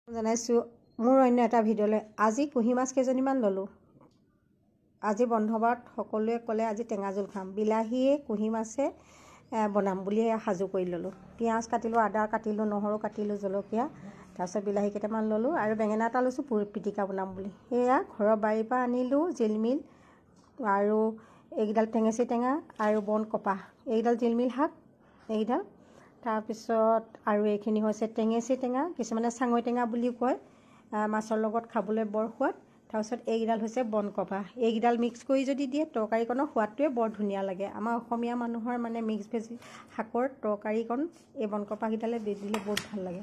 জনাইছোঁ মোৰ অন্য এটা ভিডিঅ'লৈ। আজি কুঁহি মাছ কেইজনীমান ল'লোঁ। আজি বন্ধবাৰত সকলোৱে ক'লে আজি টেঙা জোল খাম। বিলাহীয়ে কুঁহি মাছে বনাম বুলি সাজু কৰি ল'লোঁ। পিঁয়াজ কাটিলোঁ, আদা কাটিলোঁ, নহৰু কাটিলোঁ, জলকীয়া, তাৰপিছত বিলাহী কেইটামান ল'লোঁ আৰু বেঙেনা এটা লৈছোঁ পিটিকা বনাম বুলি। সেয়া ঘৰৰ বাৰীৰ পৰা আনিলোঁ জিলমিল আৰু এইকেইডাল টেঙেচি টেঙা আৰু বন কপাহ, এইকেইডাল জিলমিল শাক এইকেইডাল, তাৰপিছত আৰু এইখিনি হৈছে টেঙেচি টেঙা, কিছুমানে চাঙৈ টেঙা বুলিও কয়, মাছৰ লগত খাবলৈ বৰ সোৱাদ। তাৰপিছত এইকেইডাল হৈছে বন কপাহ। এইকেইডাল মিক্স কৰি যদি দিয়ে তৰকাৰীকণৰ সোৱাদটোৱে বৰ ধুনীয়া লাগে। আমাৰ অসমীয়া মানুহৰ মানে মিক্স ভেজ শাকৰ তৰকাৰীকণ এই বন কপাহকেইডালে দি দিলে বহুত ভাল লাগে।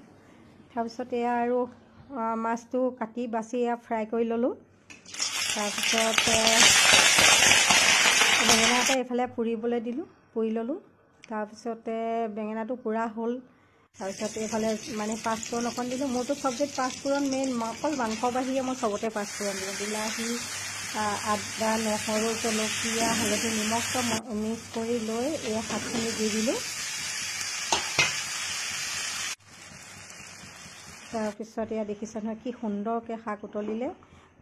তাৰপিছত এয়া আৰু মাছটো কাটি বাছি এয়া ফ্ৰাই কৰি ল'লোঁ। তাৰপিছত বেঙেনা এটা এইফালে পুৰিবলৈ দিলোঁ, পুৰি ল'লোঁ। তাৰপিছতে বেঙেনাটো পুৰা হ'ল। তাৰপিছত এইফালে মানে পাঁচফোৰণ অকণ দিলোঁ। মোৰতো চব্জিত পাঁচফোৰণ মেইন, অকল মাংস বাহিৰে মই চবতে পাঁচফোৰণ দিলোঁ। বিলাহী, আদা, নহৰু, জলকীয়া, হালধি, নিমখ চব মিক্স কৰি লৈ এই শাকখিনি দি দিলোঁ। তাৰপিছত এয়া দেখিছে নহয় কি সুন্দৰকৈ শাক উতলিলে।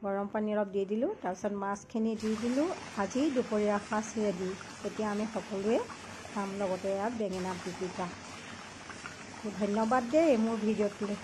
গৰম পানী অলপ দি দিলোঁ। তাৰপিছত মাছখিনি দি দিলোঁ। আজি দুপৰীয়া সাঁজ ৰেডি। এতিয়া আমি সকলোৱে খাম, লগতে এয়া বেঙেনা পিটিকা। ধন্যবাদ দেই মোৰ ভিডিঅ'টোলৈ।